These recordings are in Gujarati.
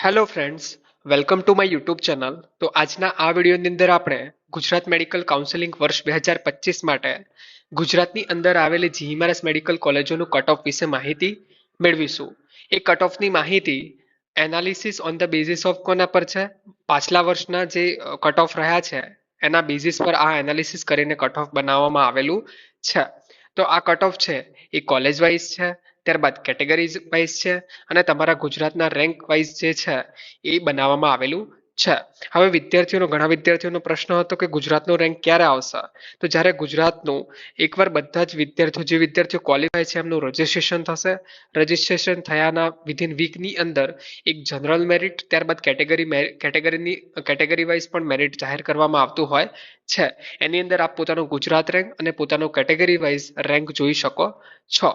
Hello friends, welcome to my YouTube channel. તો આજના આ વિડીયોની અંદર આપણે ગુજરાત મેડિકલ કાઉન્સેલિંગ વર્ષ 2025 માટે ગુજરાતની અંદર આવેલી જીએમઆરએસ મેડિકલ કોલેજોનું કટ ઓફ વિશે માહિતી મેળવીશું. એ કટ ઓફની માહિતી analysis on the basis of કોના પર છે? પાછલા વર્ષના જે કટ ઓફ રહ્યા છે એના બેઝિસ પર આ એનાલિસિસ કરીને કટ ઓફ બનાવવામાં આવેલું છે. તો આ કટ ઓફ છે એ કોલેજ વાઇઝ છે, ત્યારબાદ કેટેગરી વાઇઝ છે અને તમારા ગુજરાતના રેન્ક વાઇઝ જે છે એ બનાવવામાં આવેલું છે. હવે ઘણા વિદ્યાર્થીઓનો પ્રશ્ન હતો કે ગુજરાતનો રેન્ક ક્યારે આવશે? તો જ્યારે ગુજરાતનું એકવાર બધા જ વિદ્યાર્થીઓ ક્વોલિફાય છે એમનું રજીસ્ટ્રેશન થશે. રજીસ્ટ્રેશન થયાના વિધિન વીકની અંદર એક જનરલ મેરિટ, ત્યારબાદ કેટેગરી વાઇઝ પણ મેરિટ જાહેર કરવામાં આવતું હોય છે. એની અંદર આપ પોતાનો ગુજરાત રેન્ક અને પોતાનો કેટેગરી વાઇઝ રેન્ક જોઈ શકો છો.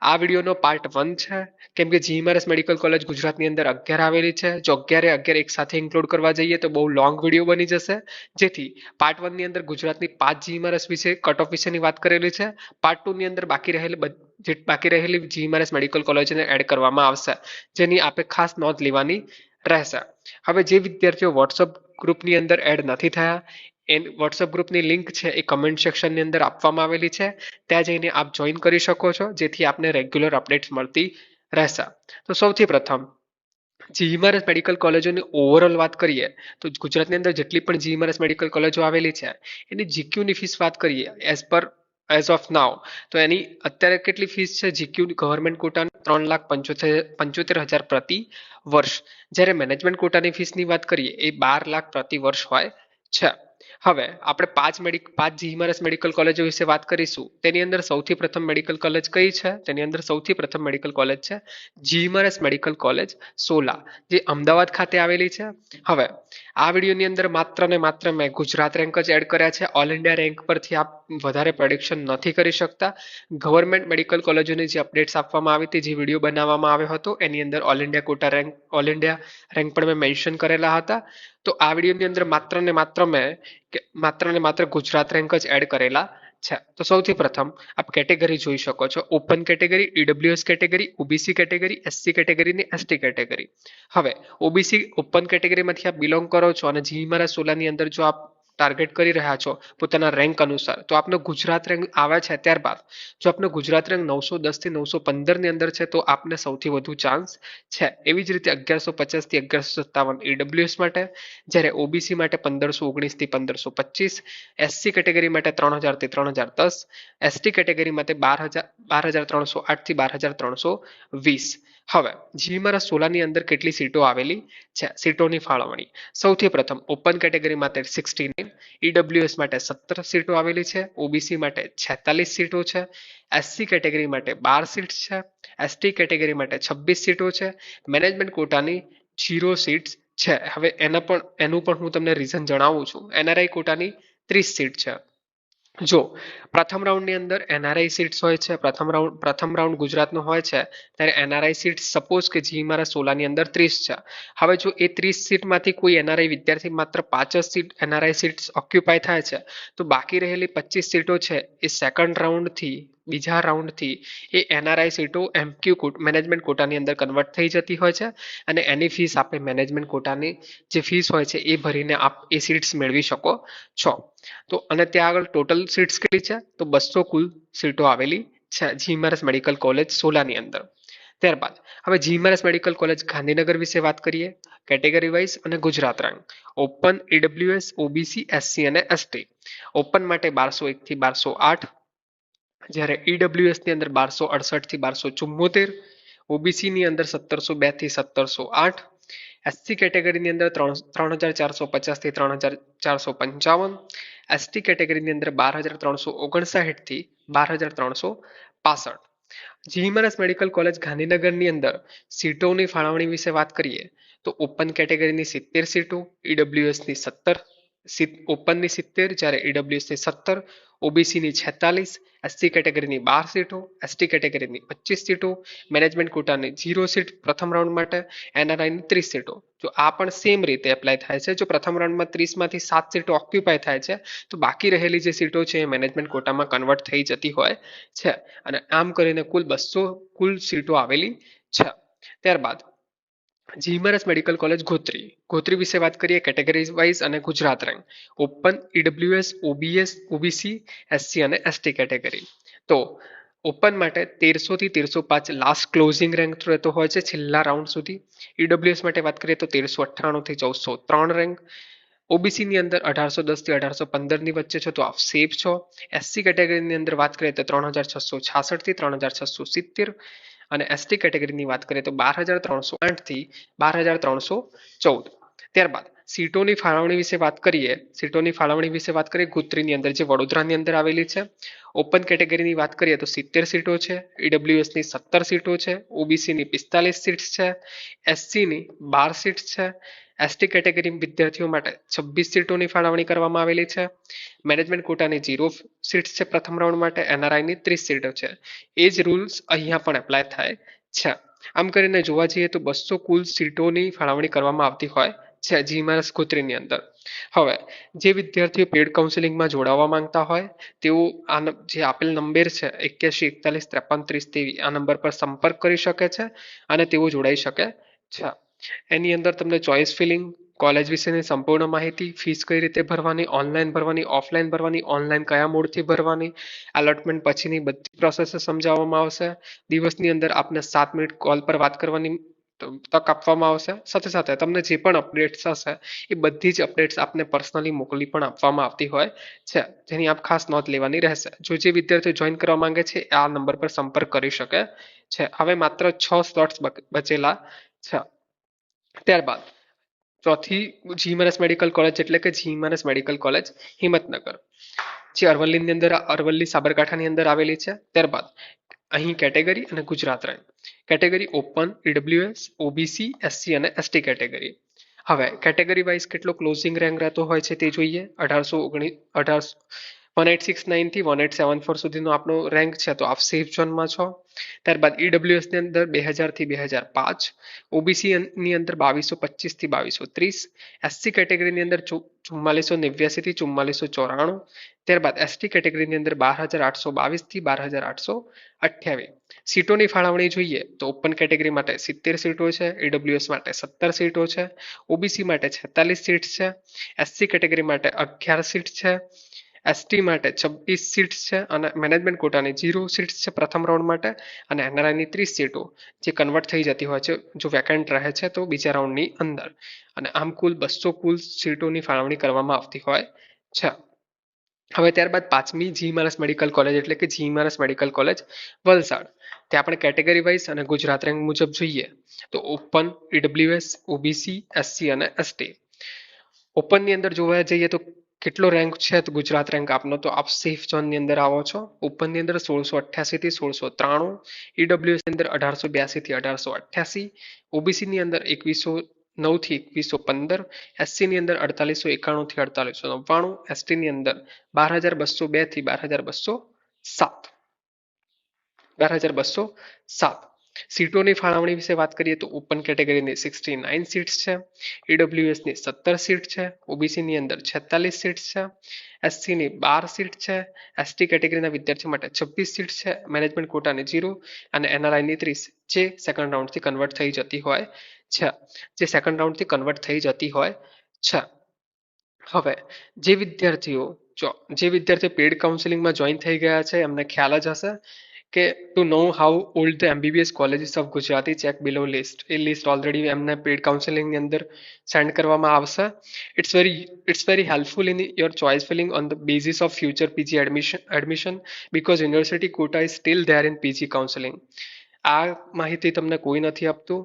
આ વિડીયોનો પાર્ટ 1 છે, કેમ કે જીએમઆરએસ મેડિકલ કોલેજ ગુજરાતની અંદર 11 આવેલી છે. જો 11 એક સાથે ઇન્ક્લુડ કરવા જઈએ તો બહુ લોંગ વિડીયો બની જશે. જેથી પાર્ટ 1 ની અંદર ગુજરાતની 5 જીએમઆરએસ વિશે કટ ઓફ વિશેની વાત કરેલી છે. પાર્ટ 2 ની અંદર બાકી રહેલી જીએમઆરએસ મેડિકલ કોલેજને એડ કરવામાં આવશે, જેની આપે ખાસ નોંધ લેવાની રહેશે. હવે જે વિદ્યાર્થીઓ વોટ્સઅપ ગ્રુપની અંદર એડ નથી થયા, વોટ્સઅપ ગ્રુપની લિંક છે એ કમેન્ટ સેક્શનની અંદર આપવામાં આવેલી છે. ત્યાં જઈને આપ જોઈન કરી શકો છો, જેથી આપને રેગ્યુલર અપડેટ્સ મળતી રહેશે. તો સૌથી પ્રથમ જીએમઆરએસ મેડિકલ કોલેજોની ઓવરઓલ વાત કરીએ તો ગુજરાતની અંદર જેટલી પણ જીએમઆરએસ મેડિકલ કોલેજો આવેલી છે એની જીક્યુની ફીસ વાત કરીએ એઝ ઓફ નાવ, તો એની અત્યારે કેટલી ફીસ છે? જીક્યુ ગવર્મેન્ટ કોટાની 3,75,000 પ્રતિ વર્ષ, જ્યારે મેનેજમેન્ટ કોટાની ફીસની વાત કરીએ એ 12 લાખ પ્રતિ વર્ષ હોય છે. હવે આપણે પાંચ જીએમઆરએસ મેડિકલ કોલેજો વિશે વાત કરીશું. તેની અંદર સૌથી પ્રથમ મેડિકલ કોલેજ કઈ છે? તેની અંદર સૌથી પ્રથમ મેડિકલ કોલેજ છે જીએમઆરએસ મેડિકલ કોલેજ સોલા, જે અમદાવાદ ખાતે આવેલી છે. હવે આ વિડીયોની અંદર માત્ર ને માત્ર મેં ગુજરાત રેન્ક જ એડ કર્યા છે. ઓલ ઇન્ડિયા રેન્ક પરથી આપ વધારે પ્રેડિક્શન નથી કરી શકતા. ગવર્મેન્ટ મેડિકલ કોલેજોની જે અપડેટ્સ આપવામાં આવી હતી, જે વિડીયો બનાવવામાં આવ્યો હતો, એની અંદર ઓલ ઇન્ડિયા રેન્ક પણ મેં મેન્શન કરેલા હતા. તો આ વિડીયોની અંદર માત્ર ને માત્ર ગુજરાત રેન્ક જ એડ કરેલા છે. તો સૌથી પ્રથમ આપ કેટેગરી જોઈ શકો છો: open category, EWS category, OBC category, SC category ને એસટી કેટેગરી. હવે ઓબીસી ઓપન કેટેગરીમાંથી આપ બિલોંગ કરો છો અને જીએમઆરએસ સોલાની અંદર જો આપ ટાર્ગેટ કરી રહ્યા છો પોતાના રેન્ક અનુસાર, તો આપનો ગુજરાત રેન્ક આવે છે. ત્યારબાદ જો આપનો ગુજરાત રેન્ક 910 થી 915 ની અંદર છે તો આપને સૌથી વધુ ચાન્સ છે. એવી જ રીતે 1150 થી 1157 ઈડબ્લ્યુએસ માટે, જ્યારે ઓબીસી માટે 1519 થી 1525, એસસી કેટેગરી માટે 3000 થી 3010, એસટી કેટેગરી માટે 12,308 થી 12,320. હવે જીએમઆરએસ સોલાની અંદર કેટલી સીટો આવેલી છે? સીટોની ફાળવણી: સૌથી પ્રથમ ઓપન કેટેગરી માટે 69, ઈડબ્લ્યુએસ માટે 17 સીટો આવેલી છે, ઓબીસી માટે 46 સીટો છે, એસસી કેટેગરી માટે 12 સીટ છે, એસટી કેટેગરી માટે 26 સીટો છે, મેનેજમેન્ટ કોટાની 0 સીટ્સ છે. હવે એનું પણ હું તમને રીઝન જણાવું છું. એનઆરઆઈ કોટાની 30 સીટ છે. જો પ્રથમ રાઉન્ડની અંદર એનઆરઆઈ સીટ્સ હોય છે, પ્રથમ રાઉન્ડ ગુજરાતનો હોય છે, ત્યારે એનઆરઆઈ સીટ સપોઝ કે જીએમઆરએસ સોલાની અંદર 30 છે. હવે જો એ 30 સીટમાંથી કોઈ એનઆરઆઈ વિદ્યાર્થી માત્ર 5 જ સીટ એનઆરઆઈ સીટ્સ ઓક્યુપાય થાય છે, તો બાકી રહેલી 25 સીટો છે એ બીજા રાઉન્ડથી એ એનઆરઆઈ સીટો એમક્યુ મેનેજમેન્ટ કોટાની અંદર કન્વર્ટ થઈ જતી હોય છે અને એની ફીસ આપે મેનેજમેન્ટ કોટાની જે ફીસ હોય છે એ ભરીને આપ એ સીટ્સ મેળવી શકો છો. તો અને ત્યાં આગળ ટોટલ સીટ્સ કેટલી છે? તો 200 કુલ સીટો આવેલી છે જીએમઆરએસ મેડિકલ કોલેજ સોલાની અંદર. ત્યારબાદ હવે જીએમઆરએસ મેડિકલ કોલેજ ગાંધીનગર વિશે વાત કરીએ, કેટેગરી વાઇઝ અને Gujarat rank. Open, EWS, OBC, SC અને એસટી. ઓપન માટે 1201 થી 1208, જ્યારે ઈડબ્લ્યુએસ ની અંદર 1268 થી 1274, ઓબીસી ની અંદર 1702 થી 1708, એસસી કેટેગરીની અંદર 3,450 થી 3,455, એસટી કેટેગરીની અંદર 12,359 થી 12,365. જીએમઆરએસ મેડિકલ કોલેજ ગાંધીનગરની અંદર સીટોની ફાળવણી વિશે વાત કરીએ તો ઓપન કેટેગરીની 70 સીટો, ઈડબ્લ્યુએસની 17, ઓપનની 70, જ્યારે ઈડબ્લ્યુએસની 17, ઓબીસીની 46, એસસી કેટેગરીની 12 સીટો, એસટી કેટેગરીની 25 સીટો, મેનેજમેન્ટ કોટાની 0 સીટ પ્રથમ રાઉન્ડ માટે, એનઆરઆઈની 30 સીટો. જો આ પણ સેમ રીતે એપ્લાય થાય છે. જો પ્રથમ રાઉન્ડમાં 30 માંથી 7 સીટો ઓક્યુપાય થાય છે તો બાકી રહેલી જે સીટો છે એ મેનેજમેન્ટ કોટામાં કન્વર્ટ થઈ જતી હોય છે અને આમ કરીને કુલ 200 સીટો આવેલી છે. ત્યારબાદ GMERS medical college Gotri. Gotri વિશે વાત કરીએ કેટેગરી વાઇઝ અને Gujarat rank. Open, EWS, OBS, OBC, SC અને એસટી કેટેગરી. તો ઓપન માટે 1300 થી 1305 લાસ્ટ ક્લોઝિંગ રેન્ક રહેતો હોય છે છેલ્લા રાઉન્ડ સુધી. ઈડબ્લ્યુએસ માટે વાત કરીએ તો 1398 થી 1403 રેન્ક. ઓબીસી ની અંદર 1810 થી 1815 ની વચ્ચે છો તો આપ સેફ છો. એસસી કેટેગરીની અંદર વાત કરીએ તો 3666 થી 3670 અને એસટી કેટેગરીની વાત કરીએ તો 12308 થી 12314. ત્યારબાદ સીટોની ફાળવણી વિશે વાત કરીએ. ગોત્રીની અંદર જે વડોદરાની અંદર આવેલી છે. ઓપન કેટેગરીની વાત કરીએ તો 70 સીટો છે. ઈડબ્લ્યુએસ ની 17 સીટો છે. ઓબીસી ની 45 સીટ છે. એસસી ની 12 સીટ છે. એસટી કેટેગરી વિદ્યાર્થીઓ માટે 26 સીટોની ફાળવણી કરવામાં આવેલી છે. મેનેજમેન્ટ કોટાની 0 સીટ છે પ્રથમ રાઉન્ડ માટે. એનઆરઆઈની 30 સીટો છે. એ જ રૂલ્સ અહીંયા પણ એપ્લાય થાય છે. આમ કરીને જોવા જઈએ તો 200 કુલ સીટોની ફાળવણી કરવામાં આવતી હોય છે જીમારસ ગોત્રીની અંદર. હવે જે વિદ્યાર્થીઓ પેડ કાઉન્સિલિંગમાં જોડાવા માંગતા હોય તેઓ આ જે આપેલ નંબર છે 8141535323 આ નંબર પર સંપર્ક કરી શકે છે અને તેઓ જોડાઈ શકે છે. એની અંદર તમને ચોઇસ ફિલિંગ, કોલેજ વિશેની સંપૂર્ણ માહિતી, ફીસ કઈ રીતે ભરવાની, ઓનલાઈન ભરવાની, ઓફલાઈન ભરવાની, ઓનલાઈન કયા મોડથી ભરવાની, અલોટમેન્ટ પછીની બધી પ્રોસેસ સમજાવવામાં આવશે. દિવસની અંદર આપને 7 મિનિટ કોલ પર વાત કરવાની તક આપવામાં આવશે. સાથે સાથે તમને જે પણ અપડેટ્સ હશે એ બધી જ અપડેટ્સ આપને પર્સનલી મોકલી પણ આપવામાં આવતી હોય છે, જેની આપ ખાસ નોંધ લેવાની રહેશે. જો જે વિદ્યાર્થીઓ જોઈન કરવા માંગે છે આ નંબર પર સંપર્ક કરી શકે છે. હવે માત્ર 6 સ્લોટ્સ બચેલા છે. ત્યારબાદ ચોથી જીમનસ મેડિકલ કોલેજ એટલે કે જીમનસ મેડિકલ કોલેજ હિંમતનગર, જે અરવલ્લીની અંદર અરવલ્લી સાબરકાંઠાની અંદર આવેલી છે. ત્યારબાદ અહીં કેટેગરી અને Gujarat rank. Category open, EWS, OBC, SC અને એસટી કેટેગરી. હવે કેટેગરી વાઇઝ કેટલો ક્લોઝિંગ રેન્ક રહેતો હોય છે તે જોઈએ. 1869 થી 1874 સુધીનો આપણો રેન્ક છે તો આપ સેફ ઝોનમાં છો. ત્યારબાદ ઈડબ્લ્યુએસ ની અંદર 2000 થી 2005, ઓબીસી ની અંદર 2225 થી 2230, એસસી કેટેગરીની અંદર 4489 થી 4494. ત્યારબાદ એસટી કેટેગરીની અંદર 12822 થી 12828. સીટોની ફાળવણી જોઈએ તો ઓપન કેટેગરી માટે 70 સીટો છે. ઈડબ્લ્યુએસ માટે 17 સીટો છે. ઓબીસી માટે 46 સીટ છે. એસસી કેટેગરી માટે 11 સીટ છે. એસટી માટે 26 સીટ છે અને મેનેજમેન્ટ કોટાની 0 સીટ છે પ્રથમ રાઉન્ડ માટે અને એનઆરઆઈની 30 સીટો જે કન્વર્ટ થઈ જતી હોય છે જો વેકેન્ટ રહે છે તો બીજા રાઉન્ડની અંદર. અને આમ કુલ 200 કુલ સીટોની ફાળવણી કરવામાં આવતી હોય છે. હવે ત્યારબાદ પાંચમી જીમાનસ મેડિકલ કોલેજ એટલે કે જીમાનસ મેડિકલ કોલેજ વલસાડ. ત્યાં આપણે કેટેગરી વાઇઝ અને ગુજરાત રેન્ક મુજબ જોઈએ તો ઓપન, ઈડબ્લ્યુએસ, ઓબીસી, એસસી અને એસટી. ઓપનની અંદર જોવા જઈએ તો કેટલો રેન્ક છે તો ગુજરાત રેન્ક આપનો તો આપ સેફ ઝોનની અંદર આવો છો. ઓપનની અંદર 1688 થી 1693, ઈડબ્લ્યુએસ ની અંદર 1882 થી 1888, ઓબીસી ની અંદર 2109 થી 2115, એસસી ની અંદર 4891 થી 4899, એસટી ની અંદર 12202 થી 12207. 12207. સીટોની ફાળવણી વિશે વાત કરીએ તો ઓપન કેટેગરીની 69 સીટ્સ છે. ઈડબ્લ્યુએસની 17 સીટ છે. ઓબીસીની અંદર 46 સીટ છે. એસસીની 12 સીટ છે. એસટી કેટેગરીના વિદ્યાર્થીઓ માટે 26 સીટ છે. મેનેજમેન્ટ કોટાની 0 અને એનઆરઆઈની 30 જે સેકન્ડ રાઉન્ડથી કન્વર્ટ થઈ જતી હોય છે. હવે જે વિદ્યાર્થીઓ પેડ કાઉન્સિલિંગમાં જોઈન થઈ ગયા છે એમને ખ્યાલ જ હશે કે to know how old the MBBS colleges of Gujarati check below list. એ લિસ્ટ ઓલરેડી એમને પેડ કાઉન્સિલિંગની અંદર સેન્ડ કરવામાં આવશે. It's very helpful in your choice filling on the basis of future PG admission because university quota is still there in PG counselling. આ માહિતી તમને કોઈ નથી આપતું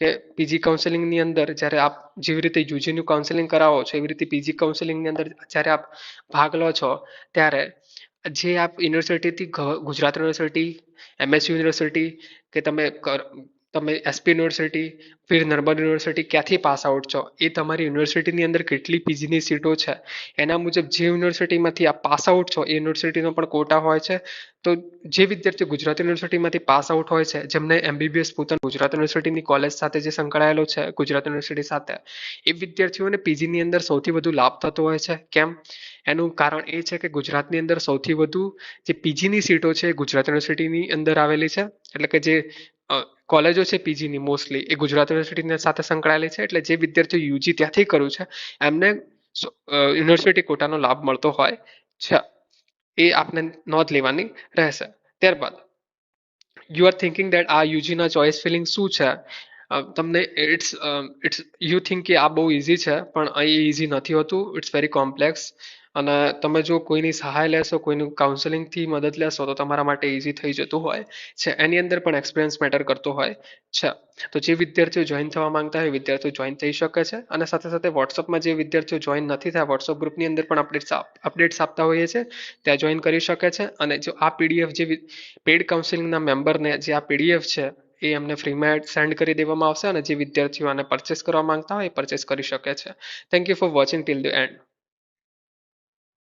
કે પીજી કાઉન્સિલિંગની અંદર જ્યારે આપ જેવી રીતે યુજીનું કાઉન્સિલિંગ કરાવો છો એવી રીતે પીજી કાઉન્સિલિંગની અંદર જ્યારે આપ ભાગ લો છો ત્યારે જે આપ યુનિવર્સિટીથી ગુજરાત યુનિવર્સિટી, એમએસ યુનિવર્સિટી કે તમે એસપી યુનિવર્સિટી, ફિર નર્મદ યુનિવર્સિટી ક્યાંથી પાસ આઉટ છો એ તમારી યુનિવર્સિટીની અંદર કેટલી પીજીની સીટો છે એના મુજબ જે યુનિવર્સિટીમાંથી આપ પાસ આઉટ છો એ યુનિવર્સિટીનો પણ કોટા હોય છે. તો જે વિદ્યાર્થી ગુજરાત યુનિવર્સિટીમાંથી પાસ આઉટ હોય છે જેમને એમબીબીએસ પોતાની ગુજરાત યુનિવર્સિટીની કોલેજ સાથે જે સંકળાયેલો છે ગુજરાત યુનિવર્સિટી સાથે, એ વિદ્યાર્થીઓને પીજીની અંદર સૌથી વધુ લાભ થતો હોય છે. કેમ? એનું કારણ એ છે કે ગુજરાતની અંદર સૌથી વધુ જે પીજીની સીટો છે ગુજરાત યુનિવર્સિટીની અંદર આવેલી છે. એટલે કે જે કોલેજો છે પીજીની મોસ્ટલી એ ગુજરાત યુનિવર્સિટીની સાથે સંકળાયેલી છે, એટલે જે વિદ્યાર્થીઓ યુજી ત્યાંથી કર્યું છે એમને યુનિવર્સિટી કોટાનો લાભ મળતો હોય છે. એ આપને નોંધ લેવાની રહેશે. ત્યારબાદ યુ આર થિંકિંગ દેટ આ યુજીના ચોઇસ ફિલિંગ શું છે. તમને ઇટ્સ યુ થિંક કે આ બહુ ઇઝી છે, પણ અહીં ઇઝી નથી હોતું. It's very complex. અને તમે જો કોઈની સહાય લેશો, કોઈનું કાઉન્સેલિંગથી મદદ લેશો તો તમારા માટે ઇઝી થઈ જતું હોય છે. એની અંદર પણ એક્સપિરિયન્સ મેટર કરતો હોય છે. તો જે વિદ્યાર્થીઓ જોઈન થવા માંગતા હોય વિદ્યાર્થીઓ જોઈન થઈ શકે છે. અને સાથે સાથે વોટ્સઅપમાં જે વિદ્યાર્થીઓ જોઈન નથી થયા, વોટ્સઅપ ગ્રુપની અંદર પણ અપડેટ્સ આપતા હોઈએ છીએ, ત્યાં જોઈન કરી શકે છે. અને જો આ પીડીએફ જે પેઇડ કાઉન્સિલિંગના મેમ્બરને જે આ પીડીએફ છે એ એમને ફ્રીમાં સેન્ડ કરી દેવામાં આવશે, અને જે વિદ્યાર્થીઓ આને પરચેસ કરવા માંગતા હોય એ પરચેસ કરી શકે છે. Thank you for watching till the and.